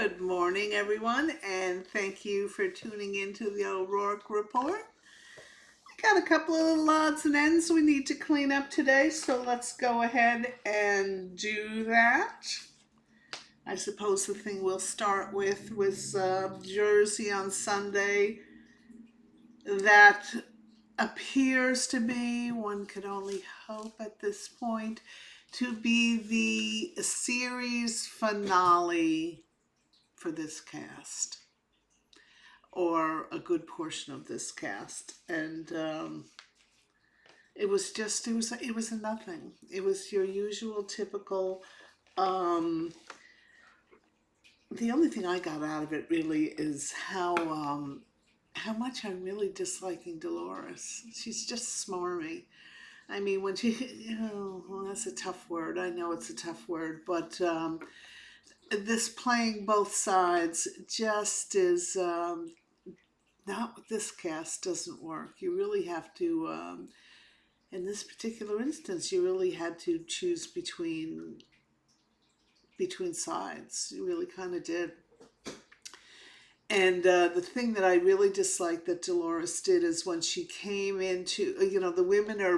Good morning, everyone, and thank you for tuning into the O'Rourke Report. I got a couple of little odds and ends we need to clean up today, so let's go ahead and do that. I suppose the thing we'll start with was Jersey on Sunday. That appears to be, one could only hope at this point, to be the series finale for this cast, or a good portion of this cast. And it was a nothing. It was your usual typical. Um, the only thing I got out of it really is how much I'm really disliking Dolores. She's just smarmy. I mean, when she, well, that's a tough word. I know it's a tough word, but this playing both sides just is not with this cast, doesn't work. You really have to, in this particular instance, you really had to choose between sides. You really kind of did. And the thing that I really disliked that Dolores did is when she came into, the women are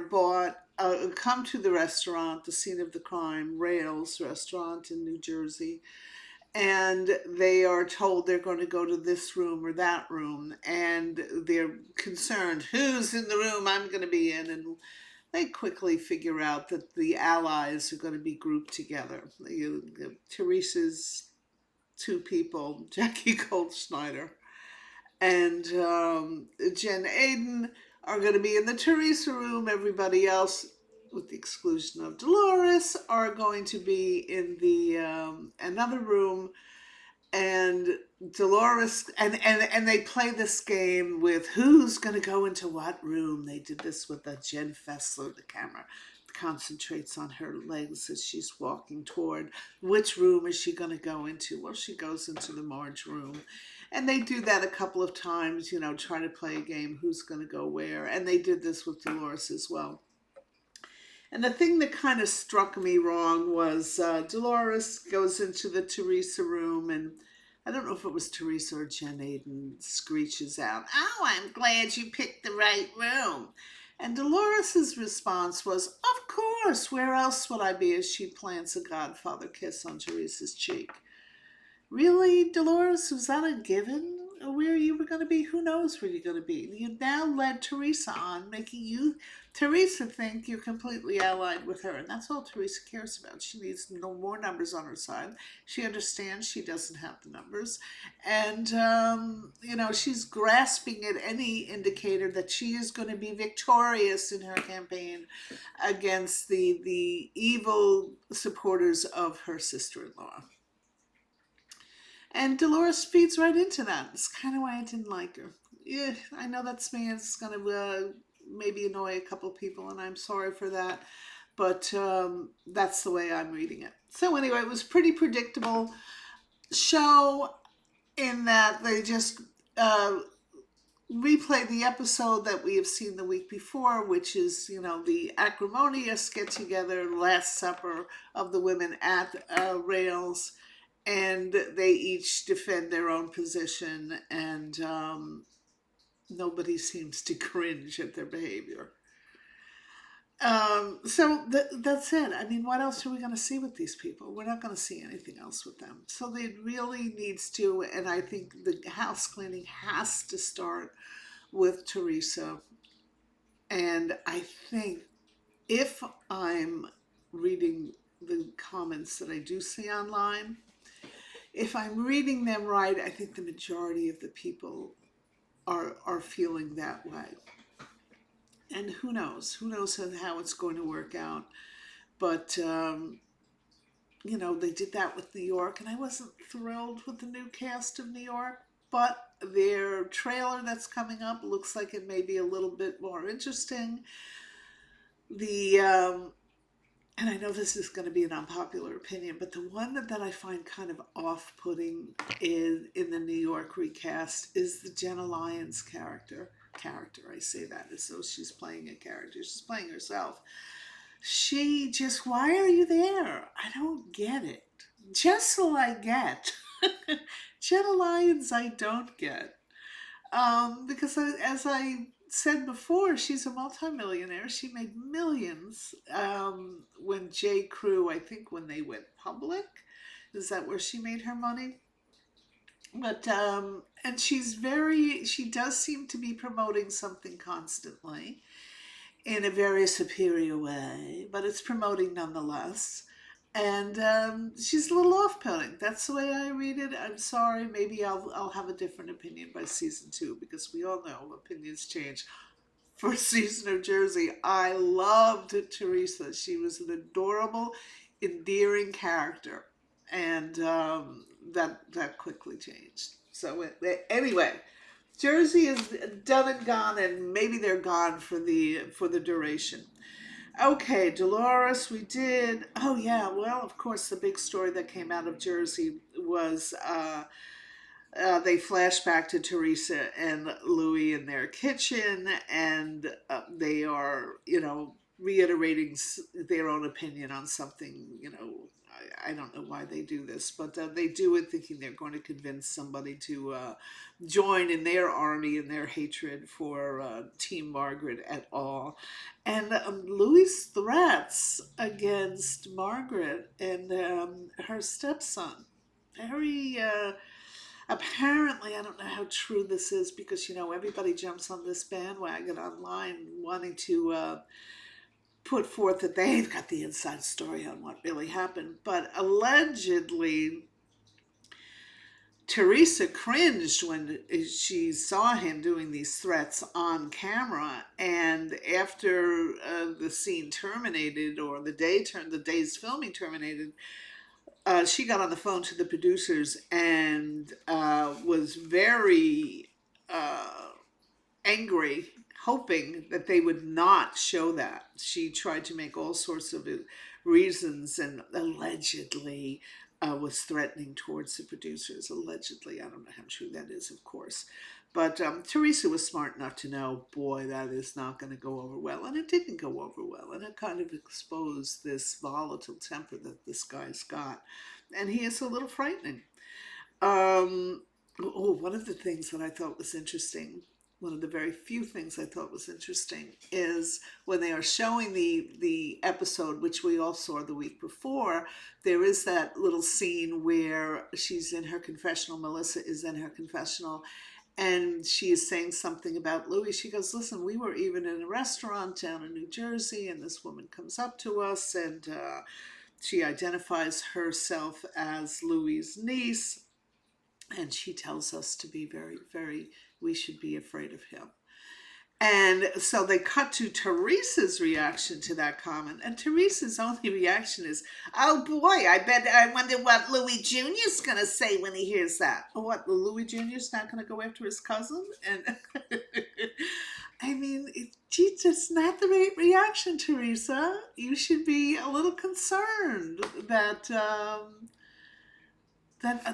come to the restaurant, the scene of the crime, Rails Restaurant in New Jersey, and they are told they're going to go to this room or that room, and they're concerned, who's in the room I'm going to be in, and they quickly figure out that the allies are going to be grouped together. Teresa's two people, Jackie Goldschneider and Jen Aiden, are going to be in the Teresa room. Everybody else, with the exclusion of Dolores, are going to be in the another room. And Dolores, and they play this game with who's going to go into what room. They did this with Jen Fessler. The camera concentrates on her legs as she's walking toward which room is she going to go into. Well, she goes into the Marge room. And they do that a couple of times, try to play a game, who's going to go where. And they did this with Dolores as well. And the thing that kind of struck me wrong was Dolores goes into the Teresa room, and I don't know if it was Teresa or Jen Aiden screeches out, "Oh, I'm glad you picked the right room." And Dolores's response was, "Of course, where else would I be?" as she plants a Godfather kiss on Teresa's cheek. Really, Dolores, was that a given? Where you were going to be? Who knows where you're going to be? You now led Teresa on, making Teresa, think you're completely allied with her. And that's all Teresa cares about. She needs no more numbers on her side. She understands she doesn't have the numbers. And, she's grasping at any indicator that she is going to be victorious in her campaign against the evil supporters of her sister-in-law. And Dolores feeds right into that. It's kind of why I didn't like her. Yeah, I know that's me. It's going to maybe annoy a couple people, and I'm sorry for that. But that's the way I'm reading it. So anyway, it was pretty predictable show in that they just replay the episode that we have seen the week before, which is, the acrimonious get-together, Last Supper of the women at Rails, and they each defend their own position, and nobody seems to cringe at their behavior. That's it. I mean, what else are we going to see with these people? We're not going to see anything else with them. So they really needs to, and I think the house cleaning has to start with Teresa. And I think if I'm reading the comments that I do see online, if I'm reading them right, I think the majority of the people are feeling that way. And who knows? Who knows how it's going to work out? But, they did that with New York, and I wasn't thrilled with the new cast of New York. But their trailer that's coming up looks like it may be a little bit more interesting. And I know this is going to be an unpopular opinion, but the one that I find kind of off-putting in the New York recast is the Jenna Lyons character. I say that as though she's playing a character. She's playing herself. Why are you there? I don't get it. Just so I get Jenna Lyons I don't get. Because as I said before, she's a multimillionaire. She made millions when J. Crew, I think when they went public. Is that where she made her money? But and she does seem to be promoting something constantly in a very superior way, but it's promoting nonetheless. And she's a little off-putting. That's the way I read it. I'm sorry. Maybe I'll have a different opinion by season two, because we all know opinions change. First season of Jersey, I loved Teresa. She was an adorable, endearing character, and that quickly changed. So anyway, Jersey is done and gone, and maybe they're gone for the duration. Okay, Dolores, we did. Oh yeah, well, of course, the big story that came out of Jersey was they flash back to Teresa and Louis in their kitchen, and they are, reiterating their own opinion on something. I don't know why they do this, but they do it thinking they're going to convince somebody to join in their army and their hatred for Team Margaret at all. And Louis' threats against Margaret and her stepson, very apparently, I don't know how true this is, because everybody jumps on this bandwagon online wanting to put forth that they've got the inside story on what really happened. But allegedly, Teresa cringed when she saw him doing these threats on camera, and after the scene terminated, or the day's filming terminated, she got on the phone to the producers and was very angry, hoping that they would not show that. She tried to make all sorts of reasons, and allegedly was threatening towards the producers. Allegedly, I don't know how true that is, of course. But Teresa was smart enough to know, boy, that is not going to go over well. And it didn't go over well. And it kind of exposed this volatile temper that this guy's got. And he is a little frightening. One of the things that I thought was interesting, one of the very few things I thought was interesting, is when they are showing the episode, which we all saw the week before. There is that little scene where she's in her confessional, Melissa is in her confessional, and she is saying something about Louis. She goes, listen, we were even in a restaurant down in New Jersey, and this woman comes up to us, and she identifies herself as Louis's niece, and she tells us to be very, very, we should be afraid of him. And so they cut to Teresa's reaction to that comment, and Teresa's only reaction is, "Oh boy, I wonder what Louis Jr. is going to say when he hears that." Oh, what, Louis Jr. is not going to go after his cousin? And I mean, it's just not the right reaction, Teresa. You should be a little concerned that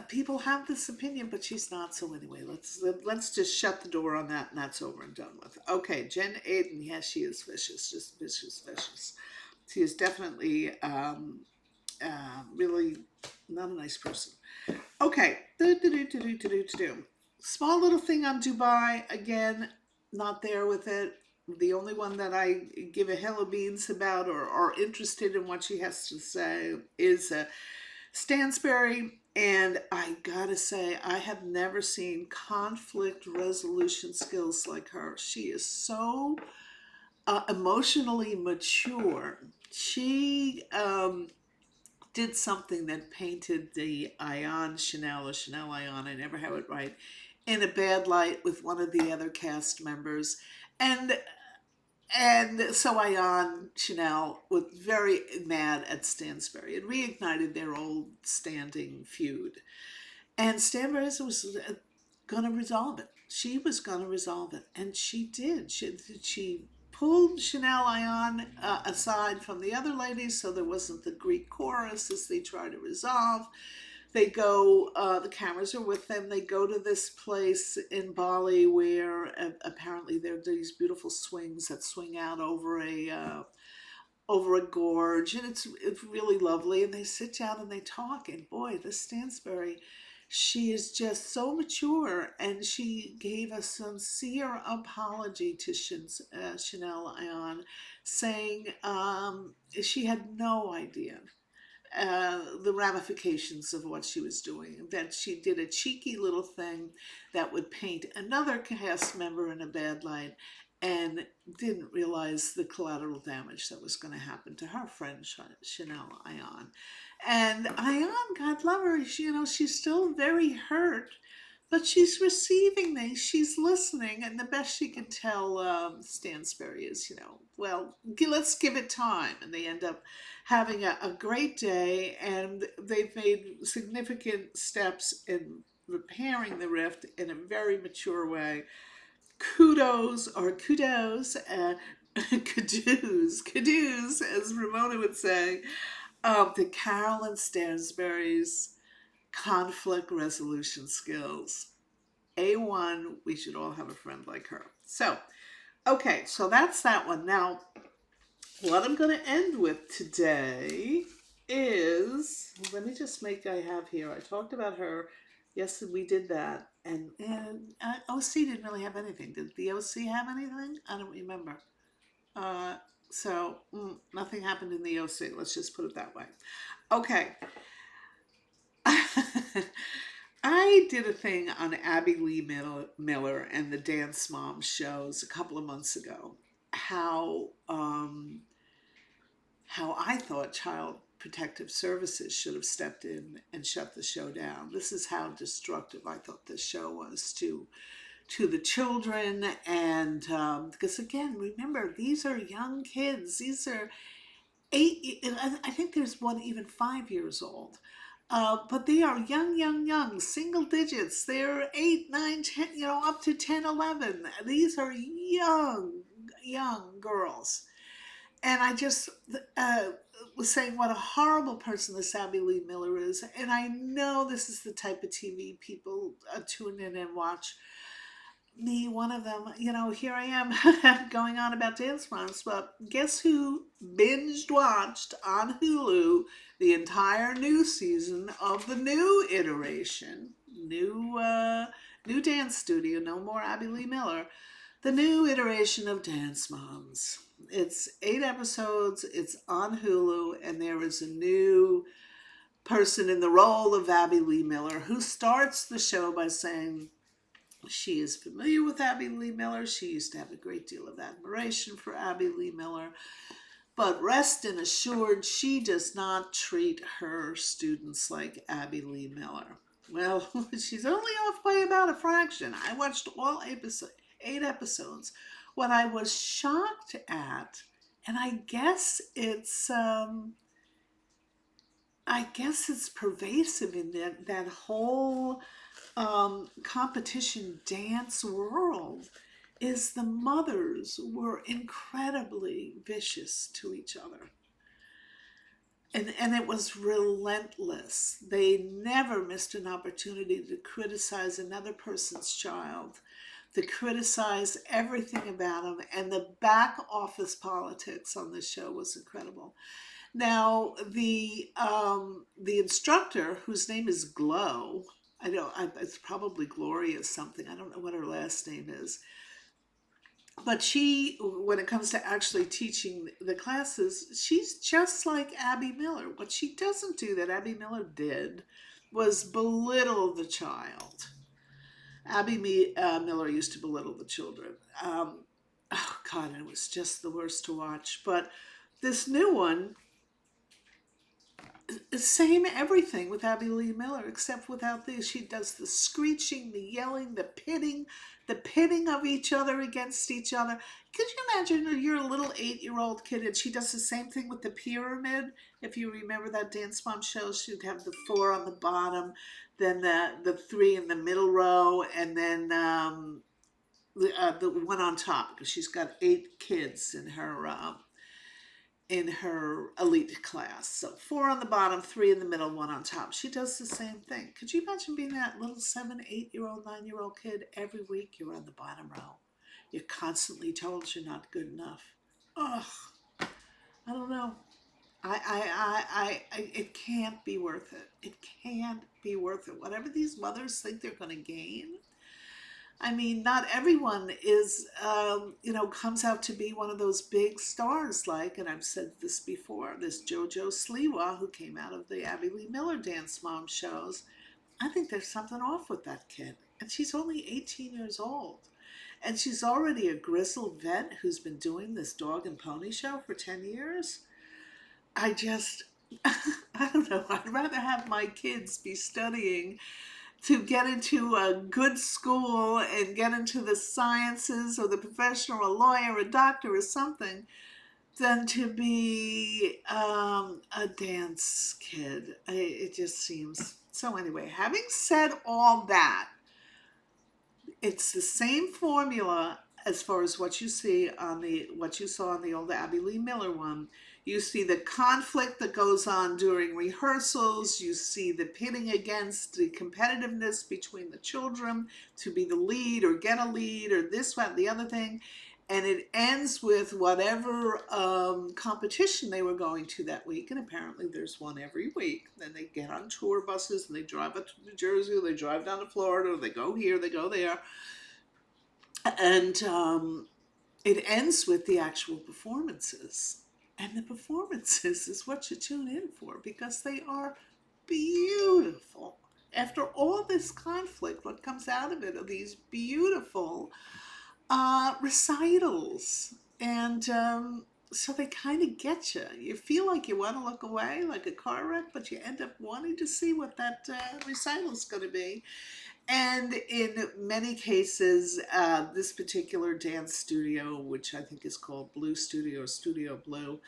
people have this opinion, but she's not. So anyway, let's just shut the door on that, and that's over and done with. Okay, Jen Aiden, yes, she is vicious, just vicious, vicious. She is definitely really not a nice person. Okay, small little thing on Dubai. Again, not there with it. The only one that I give a hill of beans about, or are interested in what she has to say, is Stansbury. And I gotta say, I have never seen conflict resolution skills like her. She is so emotionally mature. She did something that painted the Ion Chanel, or Chanel Ion, I never have it right, in a bad light with one of the other cast members. And so Ion Chanel was very mad at Stansbury. It reignited their old standing feud. And Stanbury was going to resolve it. She was going to resolve it. And she did. She pulled Chanel Ion aside from the other ladies, so there wasn't the Greek chorus as they try to resolve. They go, the cameras are with them. They go to this place in Bali where apparently there are these beautiful swings that swing out over a gorge, and it's really lovely. And they sit down and they talk. And boy, this Stansbury, She is just so mature, and she gave a sincere apology to Chanel Ayan, saying she had no idea the ramifications of what she was doing, that she did a cheeky little thing that would paint another cast member in a bad light, and didn't realize the collateral damage that was going to happen to her friend Chanel Ayan. And Ayan, God love her, she's still very hurt, but she's receiving these, she's listening, and the best she can tell Stansberry is, well, let's give it time. And they end up having a great day, and they've made significant steps in repairing the rift in a very mature way. Kudos, cadoos, as Ramona would say, to Carolyn Stansberry's conflict resolution skills. A1, we should all have a friend like her. So, okay, so that's that one. Now, what I'm going to end with today is, let me just I have here, I talked about her. Yes, we did that. And OC didn't really have anything. Did the OC have anything? I don't remember. Uh, nothing happened in the OC. Let's just put it that way. Okay. I did a thing on Abby Lee Miller and the Dance Mom shows a couple of months ago. How I thought Child Protective Services should have stepped in and shut the show down. This is how destructive I thought this show was to the children, and because again, remember, these are young kids. These are 8. I think there's one even 5 years old. But they are young, single digits. They're 8, 9, 10, up to 10, 11. These are young girls. And I just was saying what a horrible person this Abby Lee Miller is. And I know this is the type of TV people tune in and watch. Me, one of them, here I am going on about Dance Moms, but guess who binged watched on Hulu the entire new season of the new iteration, new dance studio, no more Abby Lee Miller, the new iteration of Dance Moms. It's 8 episodes, it's on Hulu, and there is a new person in the role of Abby Lee Miller who starts the show by saying, she is familiar with Abby Lee Miller. She used to have a great deal of admiration for Abby Lee Miller. But rest and assured, she does not treat her students like Abby Lee Miller. Well, she's only off by about a fraction. I watched all 8 episodes. What I was shocked at, and I guess it's pervasive in that whole competition dance world, is the mothers were incredibly vicious to each other. And it was relentless. They never missed an opportunity to criticize another person's child, to criticize everything about them. And the back office politics on this show was incredible. Now, the instructor, whose name is Glow, it's probably Gloria something. I don't know what her last name is. But she, when it comes to actually teaching the classes, she's just like Abby Miller. What she doesn't do that Abby Miller did was belittle the child. Abby Miller used to belittle the children. Oh, God, it was just the worst to watch. But this new one, same everything with Abby Lee Miller, except without this. She does the screeching, the yelling, the pitting of each other against each other. Could you imagine you're a little 8-year-old kid and she does the same thing with the pyramid? If you remember that Dance Mom show, she'd have the 4 on the bottom, then the 3 in the middle row, and then the one on top, because she's got 8 kids in her elite class. So 4 on the bottom, 3 in the middle, 1 on top. She does the same thing. Could you imagine being that little 7, 8-year-old, 9-year-old kid? Every week you're on the bottom row. You're constantly told you're not good enough. Ugh, I don't know. It can't be worth it. It can't be worth it. Whatever these mothers think they're going to gain. I mean, not everyone is, comes out to be one of those big stars like, and I've said this before, this JoJo Sliwa who came out of the Abby Lee Miller Dance Mom shows. I think there's something off with that kid. And she's only 18 years old. And she's already a grizzled vet who's been doing this dog and pony show for 10 years. I just, I don't know. I'd rather have my kids be studying to get into a good school and get into the sciences or the profession or a lawyer, a doctor or something than to be a dance kid. It just seems. So anyway, having said all that, it's the same formula as far as what you see on what you saw on the old Abby Lee Miller one. You see the conflict that goes on during rehearsals. You see the pitting against the competitiveness between the children to be the lead or get a lead or this, one, the other thing. And it ends with whatever competition they were going to that week. And apparently there's one every week. Then they get on tour buses and they drive up to New Jersey, or they drive down to Florida, or they go here, they go there. And it ends with the actual performances. And the performances is what you tune in for because they are beautiful. After all this conflict, what comes out of it are these beautiful recitals. And so they kind of get you. You feel like you want to look away, like a car wreck, but you end up wanting to see what that recital is going to be. And in many cases, this particular dance studio, which I think is called Blue Studio or Studio Blue,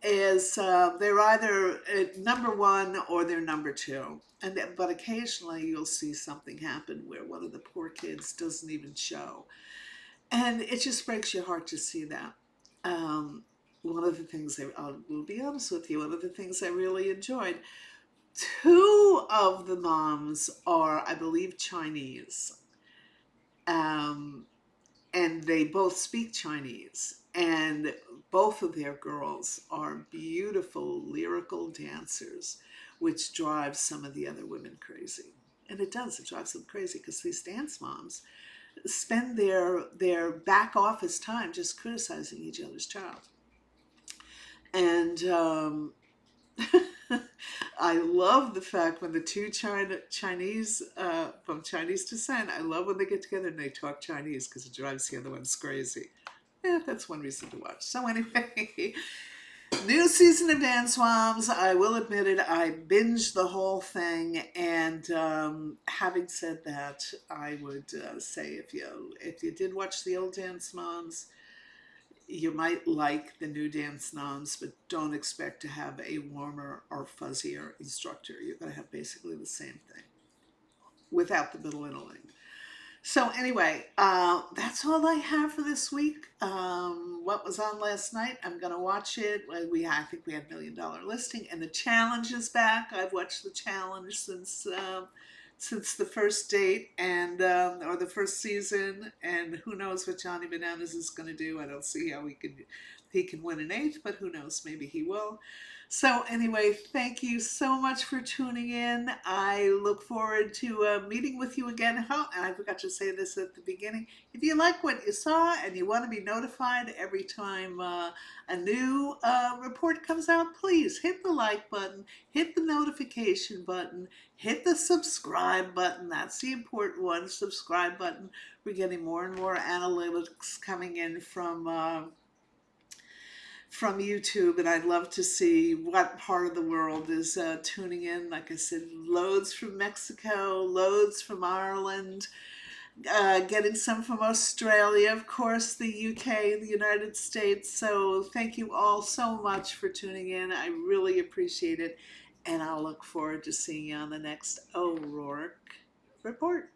is they're either number one or they're number two. But occasionally you'll see something happen where one of the poor kids doesn't even show. And it just breaks your heart to see that. One of the things, I will be honest with you, one of the things I really enjoyed, two of the moms are, I believe, Chinese. And they both speak Chinese. And both of their girls are beautiful lyrical dancers, which drives some of the other women crazy. And it does, it drives them crazy because these dance moms spend their back office time just criticizing each other's child. And I love the fact when the two Chinese from Chinese descent, I love when they get together and they talk Chinese because it drives the other ones crazy. Yeah, that's one reason to watch. So anyway, new season of Dance Moms. I will admit it, I binged the whole thing. And having said that, I would say if you did watch the old Dance Moms, you might like the new Dance Moms, but don't expect to have a warmer or fuzzier instructor. You're going to have basically the same thing without the belittling. So anyway, that's all I have for this week. What was on last night? I'm going to watch it. I think we had $1 Million Listing, and the challenge is back. I've watched the challenge since the first date and or the first season, and who knows what Johnny Bananas is going to do. I don't see how he can win an eighth, but who knows, maybe he will. So anyway, thank you so much for tuning in. I look forward to meeting with you again. And I forgot to say this at the beginning. If you like what you saw and you want to be notified every time a new report comes out, please hit the like button, hit the notification button, hit the subscribe button. That's the important one, subscribe button. We're getting more and more analytics coming in from YouTube, and I'd love to see what part of the world is tuning in. Like I said, loads from Mexico, loads from Ireland, getting some from Australia, of course, the UK, the United States. So thank you all so much for tuning in. I really appreciate it, and I'll look forward to seeing you on the next O'Rourke Report.